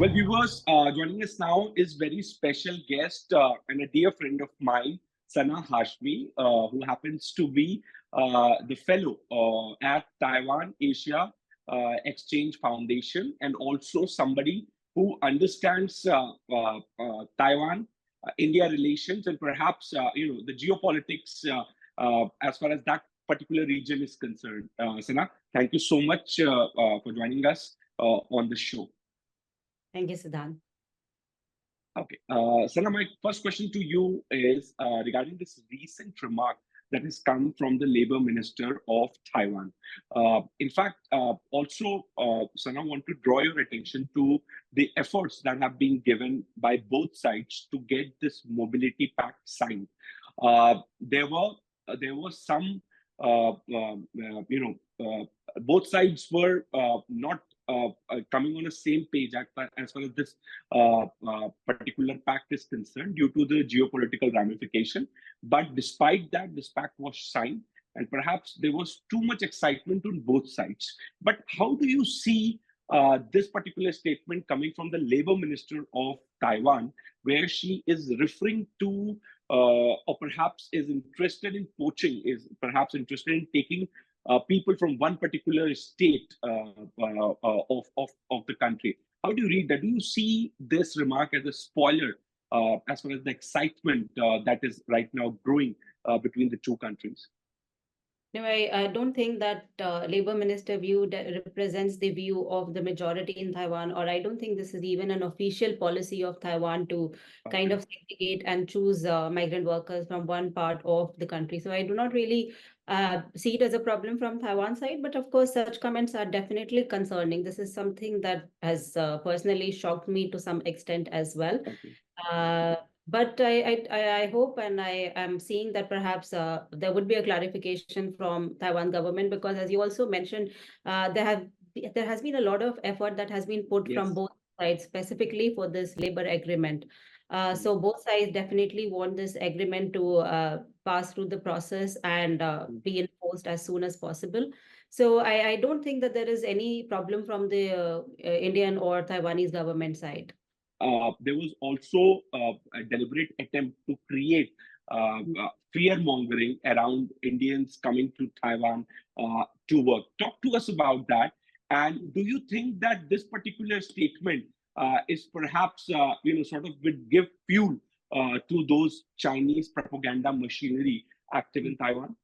Well, viewers, joining us now is very special guest and a dear friend of mine, Sana Hashmi, who happens to be the fellow at Taiwan Asia Exchange Foundation, and also somebody who understands Taiwan, India relations, and perhaps the geopolitics as far as that particular region is concerned. Sana, thank you so much for joining us on the show. Thank you, Siddhant. Okay. Sana, my first question to you is regarding this recent remark that has come from the Labor Minister of Taiwan. In fact, also, Sana, I want to draw your attention to the efforts that have been given by both sides to get this mobility pact signed. There was some, both sides were not coming on the same page as far as this particular pact is concerned due to the geopolitical ramification. But despite that, this pact was signed, and perhaps there was too much excitement on both sides. But how do you see this particular statement coming from the Labor Minister of Taiwan, where she is referring to or perhaps is interested in poaching, is perhaps interested in taking people from one particular state of the country? How do you read that? Do you see this remark as a spoiler as far as the excitement that is right now growing between the two countries? No, I don't think that Labor Minister view represents the view of the majority in Taiwan, or I don't think this is even an official policy of Taiwan to kind of segregate and choose migrant workers from one part of the country. So I do not really see it as a problem from Taiwan side, but of course, such comments are definitely concerning. This is something that has personally shocked me to some extent as well. But I hope and I am seeing that perhaps there would be a clarification from Taiwan government, because as you also mentioned, there has been a lot of effort that has been put from both sides specifically for this labor agreement. So both sides definitely want this agreement to pass through the process and be enforced as soon as possible. So I don't think that there is any problem from the Indian or Taiwanese government side. There was also a deliberate attempt to create fear mongering around Indians coming to Taiwan to work. Talk to us about that. And do you think that this particular statement is perhaps, sort of would give fuel to those Chinese propaganda machinery active in Taiwan?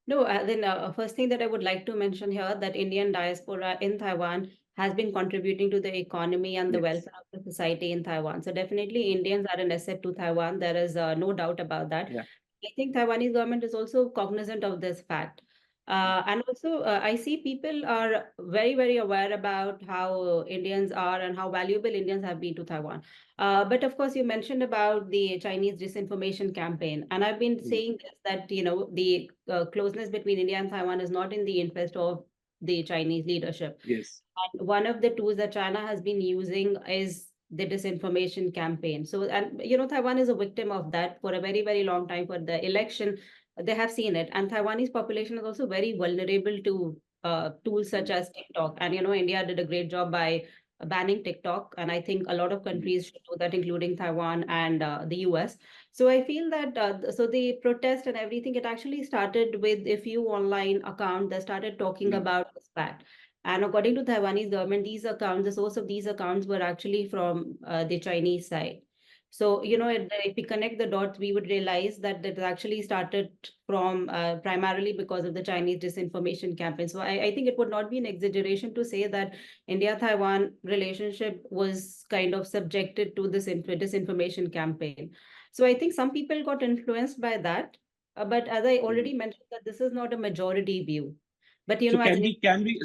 No, then first thing that I would like to mention here, that Indian diaspora in Taiwan has been contributing to the economy and the welfare of the society in Taiwan. So definitely Indians are an asset to Taiwan. There is no doubt about that. Yeah. I think Taiwanese government is also cognizant of this fact. And also, I see people are very, very aware about how Indians are and how valuable Indians have been to Taiwan. But of course, you mentioned about the Chinese disinformation campaign. And I've been saying this, that, the closeness between India and Taiwan is not in the interest of the Chinese leadership. Yes. And one of the tools that China has been using is the disinformation campaign. So, and Taiwan is a victim of that for a very, very long time. For the election, they have seen it. And Taiwanese population is also very vulnerable to tools such as TikTok. And, India did a great job by banning TikTok. And I think a lot of countries should do that, including Taiwan and the US. So I feel that, so the protest and everything, it actually started with a few online accounts that started talking about this fact. And according to Taiwanese government, these accounts, the source of these accounts were actually from the Chinese side. So, if we connect the dots, we would realize that it actually started from primarily because of the Chinese disinformation campaign. So I think it would not be an exaggeration to say that India-Taiwan relationship was kind of subjected to this disinformation campaign. So I think some people got influenced by that. But as I already mentioned, that this is not a majority view. But So as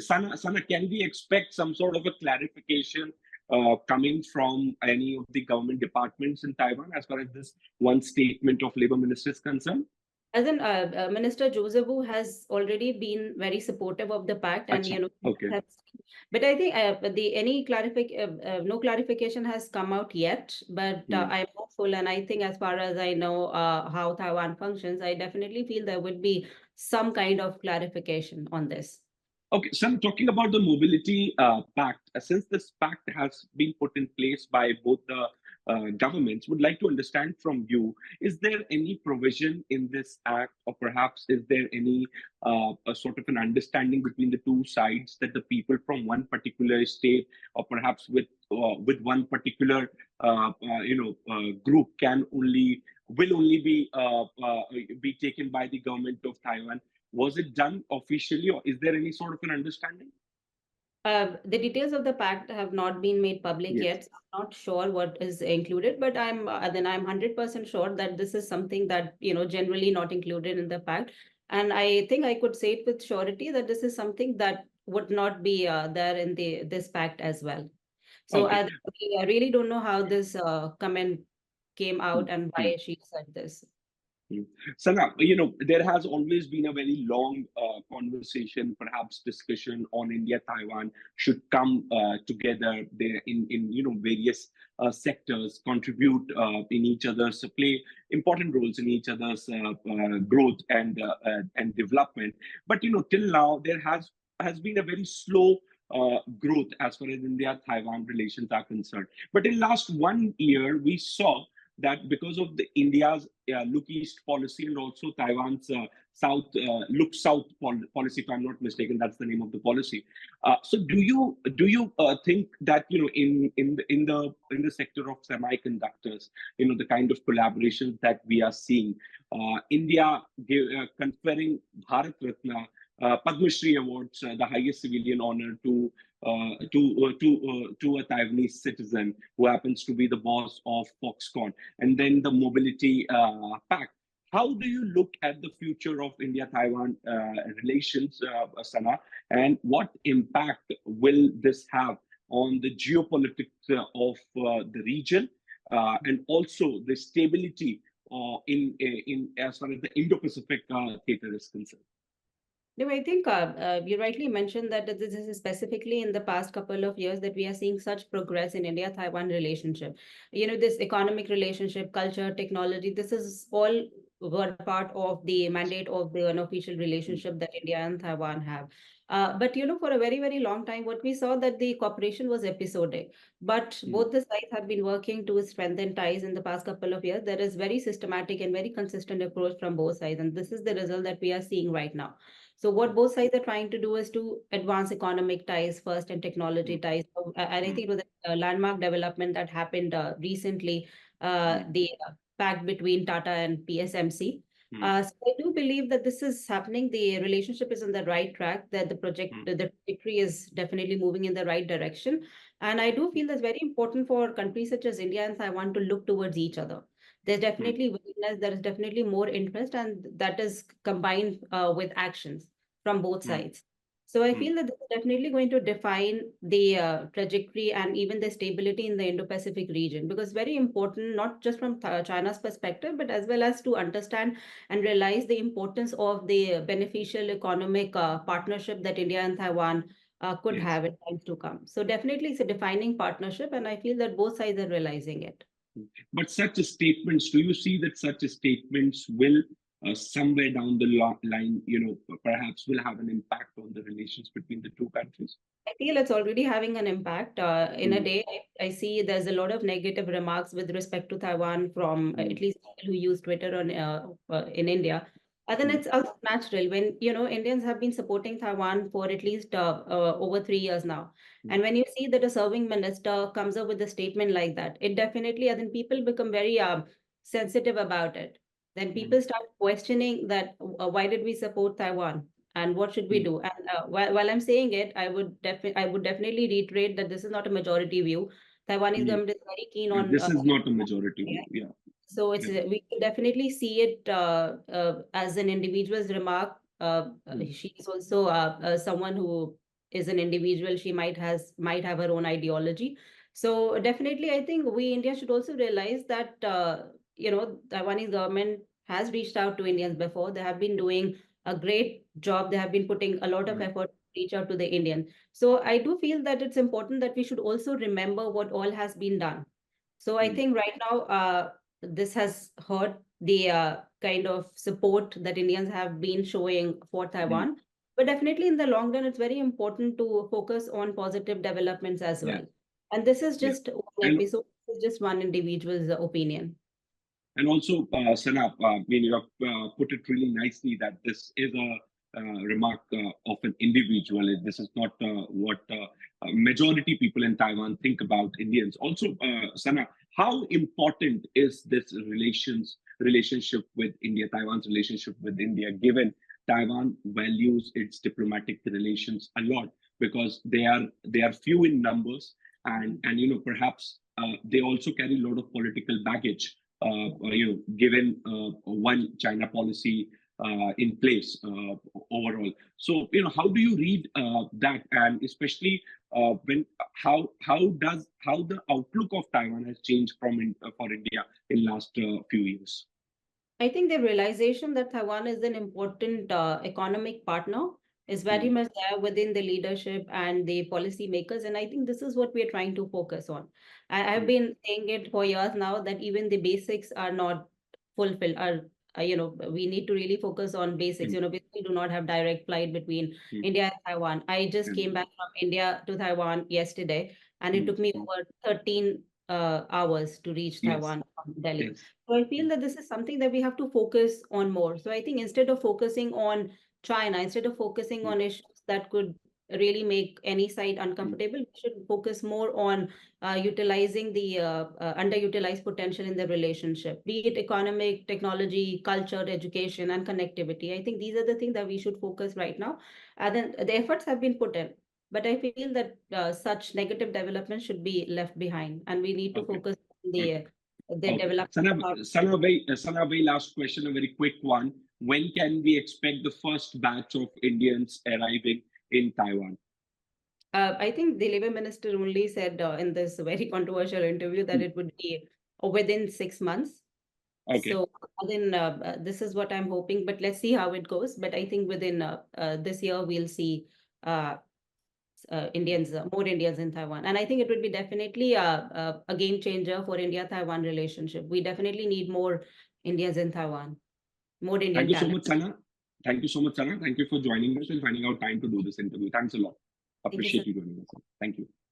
Sana, can we expect some sort of a clarification coming from any of the government departments in Taiwan as far as this one statement of Labor Minister is concerned? As in, Minister Joseph Wu has already been very supportive of the pact, and Okay. but I think no clarification has come out yet. But I'm hopeful, and I think as far as I know how Taiwan functions, I definitely feel there would be some kind of clarification on this. Okay, so I'm talking about the mobility pact. Since this pact has been put in place by both the governments, would like to understand from you: is there any provision in this act, or perhaps is there any a sort of an understanding between the two sides that the people from one particular state, or perhaps with one particular group, can only will only be taken by the government of Taiwan? Was it done officially, or is there any sort of an understanding? The details of the pact have not been made public Yes. yet. So I'm not sure what is included, but I'm 100% sure that this is something that, generally not included in the pact. And I think I could say it with surety that this is something that would not be there in this pact as well. So Okay. I really don't know how this comment came Hmm, out and hmm, why she said this. hmm. Sana, there has always been a very long conversation, perhaps discussion on India Taiwan should come together there in various sectors, contribute in each other's play important roles in each other's growth and development. But till now there has been a very slow growth as far as India Taiwan relations are concerned. But in last 1 year, we saw that because of the India's look east policy, and also Taiwan's south look south policy, if I'm not mistaken, that's the name of the policy. So do you think that in the sector of semiconductors, the kind of collaborations that we are seeing, India conferring Bharat Ratna, Padma Shri awards, the highest civilian honor to a Taiwanese citizen who happens to be the boss of Foxconn, and then the mobility pact. How do you look at the future of India-Taiwan relations, Sana, and what impact will this have on the geopolitics of the region, and also the stability in as far as the Indo-Pacific theater is concerned? No, I think you rightly mentioned that this is specifically in the past couple of years that we are seeing such progress in India-Taiwan relationship. This economic relationship, culture, technology, this is all were part of the mandate of the unofficial relationship that India and Taiwan have. But for a very, very long time, what we saw that the cooperation was episodic. But Mm, both the sides have been working to strengthen ties in the past couple of years. There is very systematic and very consistent approach from both sides, and this is the result that we are seeing right now. So what both sides are trying to do is to advance economic ties first and technology mm, ties. And I mm, think with the landmark development that happened recently, mm, the pact between Tata and PSMC. mm, So I do believe that this is happening. The relationship is on the right track, that mm, the trajectory is definitely moving in the right direction. And I do feel that's very important for countries such as India and Taiwan to look towards each other. There's mm, definitely willingness, there is definitely more interest, and that is combined with actions from both mm, sides. So I mm. feel that this is definitely going to define the trajectory and even the stability in the Indo-Pacific region, because very important, not just from China's perspective, but as well as to understand and realize the importance of the beneficial economic partnership that India and Taiwan could Yes. have in times to come. So definitely it's a defining partnership, and I feel that both sides are realizing it. But such statements, do you see that such statements will somewhere down the line, perhaps will have an impact on the relations between the two countries? I feel it's already having an impact. In a Mm, day, I see there's a lot of negative remarks with respect to Taiwan from mm, at least people who use Twitter in India. And then mm, it's also natural when, Indians have been supporting Taiwan for at least over 3 years now. mm, And when you see that a serving minister comes up with a statement like that, it definitely, and then people become very sensitive about it. Then mm, people start questioning that why did we support Taiwan? And what should we mm, do? And while I'm saying it, I would definitely reiterate that this is not a majority view. Taiwanese mm. government is very keen Yeah, on this is not a majority AI. view. Yeah. So Yeah. we can definitely see it as an individual's remark. Mm, She is also someone who is an individual. She might have her own ideology. So definitely, I think we India should also realize that Taiwanese government has reached out to Indians before. They have been doing a great job. They have been putting a lot of mm, effort to reach out to the Indian. So I do feel that it's important that we should also remember what all has been done. So I mm, think right now, this has hurt the kind of support that Indians have been showing for mm, Taiwan. But definitely in the long run, it's very important to focus on positive developments as Yeah, well. And this is yeah. just one And episode, this is just one individual's opinion. also, Sana, you have put it really nicely that this is a remark of an individual. This is not what majority people in Taiwan think about Indians. Also, Sana, how important is this relationship with India, Taiwan's relationship with India, given Taiwan values its diplomatic relations a lot because they are few in numbers and perhaps they also carry a lot of political baggage given one China policy in place overall. So, how do you read that, and especially when how the outlook of Taiwan has changed for India in last few years? I think the realization that Taiwan is an important economic partner is very Mhm. much there within the leadership and the policy makers. And I think this is what we are trying to focus on. I've Mhm. been saying it for years now that even the basics are not fulfilled. We need to really focus on basics. Mhm. We still do not have direct flight between Mhm. India and Taiwan. I just came And, back from India to Taiwan yesterday, and it mhm. took me over 13 hours to reach Yes, Taiwan from Delhi. yes. So I feel Mhm. that this is something that we have to focus on more. So I think instead of focusing on China, instead of focusing Mhm. on issues that could really make any side Mhm. uncomfortable, we should focus more on utilizing the underutilized potential in the relationship, be it economic, technology, culture, education, and connectivity. I think these are the things that we should focus right now. And then the efforts have been put in. But I feel that such negative development should be left behind, and we need to Okay. focus on Okay. the Okay. development Sana, of our. Sana, very last question, a very quick one. When can we expect the first batch of Indians arriving in Taiwan? I think the Labour Minister only said in this very controversial interview that Hmm. it would be within 6 months. Okay. So then this is what I'm hoping, but let's see how it goes. But I think within this year we'll see uh, more Indians in Taiwan, and I think it would be definitely a game changer for India-Taiwan relationship. We definitely need more Indians in Taiwan, more Thank Indian you so talent. much, Sana. Thank you so much, Sana. Thank you for joining us and finding out time to do this interview. Thanks a lot. Thank you so Appreciate you joining us. Thank you.